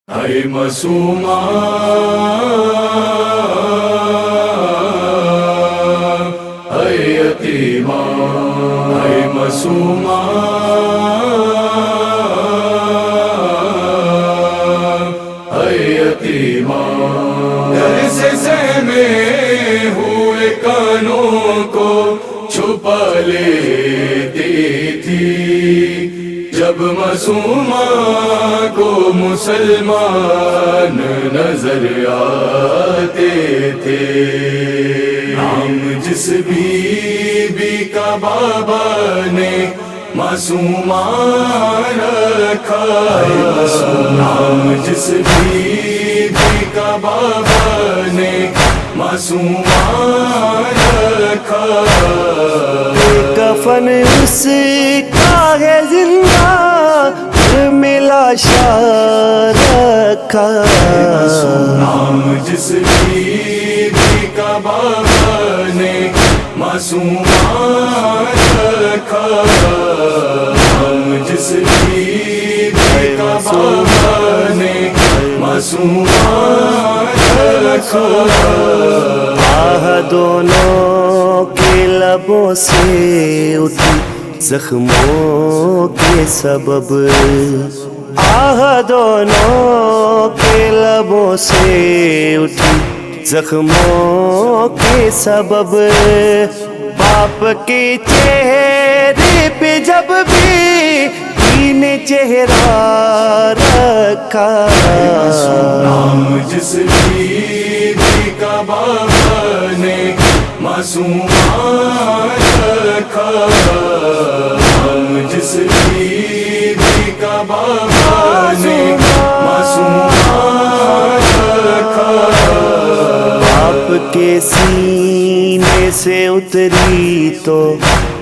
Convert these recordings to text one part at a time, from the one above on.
اے معصوما اے یتیما اے معصوما اے یتیما در سے سہمے ہوئے کانوں کو چھپا لیتی تھی جب معصومہ کو مسلمان نظر آتے تھے۔ نام جس بی بی کا بابا نے معصومہ رکھا، نام جس بی بی کا بابا نے معصومہ رکھا، کفن اس کا ہے زندہ ملا شاہ رکھا، نام جس بی بی کا بابا نے معصومہ رکھا، نام جس بی بی کا بابا نے معصومہ رکھا۔ آہ دونوں کے لبوں سے اٹھی زخموں کے سبب، آہ دونوں کے لبوں سے اٹھی زخموں کے سبب، باپ کے چہرے پہ جب بھی نے چہرہ رکھا، نام جس بی بی کا بابا نے معصومہ رکھا، نام جس بی بی کا بابا نے معصومہ رکھا۔ باپ کے سینے سے اتری تو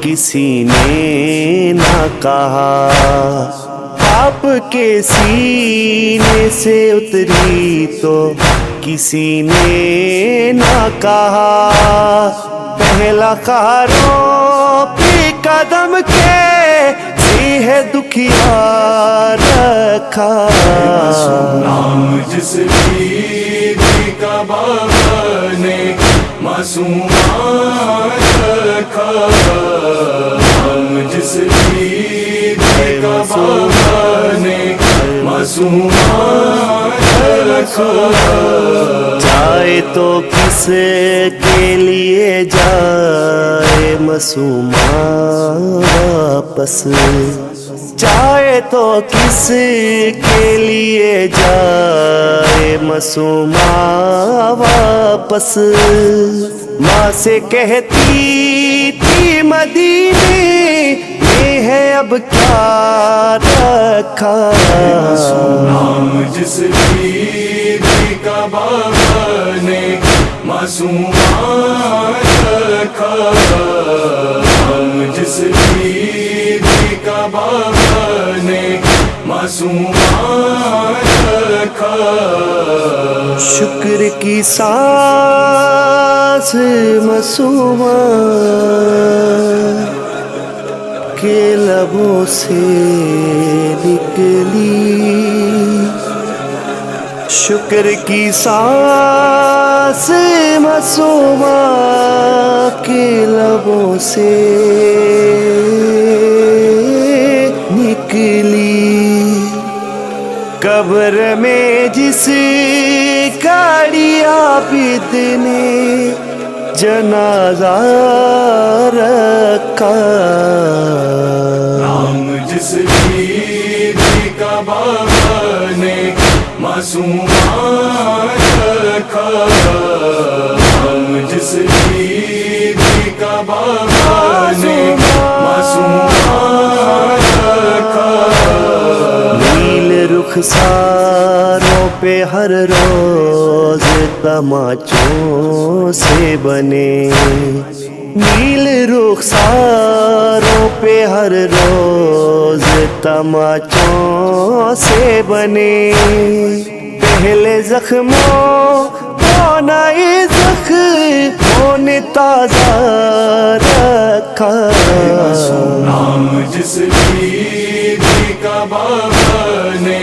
کسی نے نہ کہا، باپ کے سینے سے اتری تو کسی نے نہ کہا، پہلا خاروں پہ قدم کے ہے دکھیا رکھا، نام جس بی بی کا بابا نے معصومہ رکھا، نام جس بی بی کا بابا نے معصومہ رکھا۔ جائے تو کس کے لیے جائے معصومہ واپس، جائے تو کس کے لیے جائے معصومہ واپس، ماں سے کہتی تھی مدینے میں ہے اب کیا رکھا، نام جس بی بی کا بابا نے معصومہ رکھا، نام جس بی بی کا بابا نے معصومہ رکھا۔ شکر کی سانس معصومہ کے لبوں سے نکلی، شکر کی سانس معصومہ کے لبوں سے نکلی، قبر میں جس گاڑی عابد نے جنازہ رکھا، نام جس بی بی کا بابا نے معصومہ رکھا، نام جس بی بی کا بابا نے معصومہ رکھا۔ نیل رخساروں پہ ہر روز تماچوں سے بنے، نیل رخساروں پہ ہر روز تماچوں سے بنے، پہلے زخموں کو نئے زخموں نے تازہ رکھا، نام جس بی بی کا بابا نے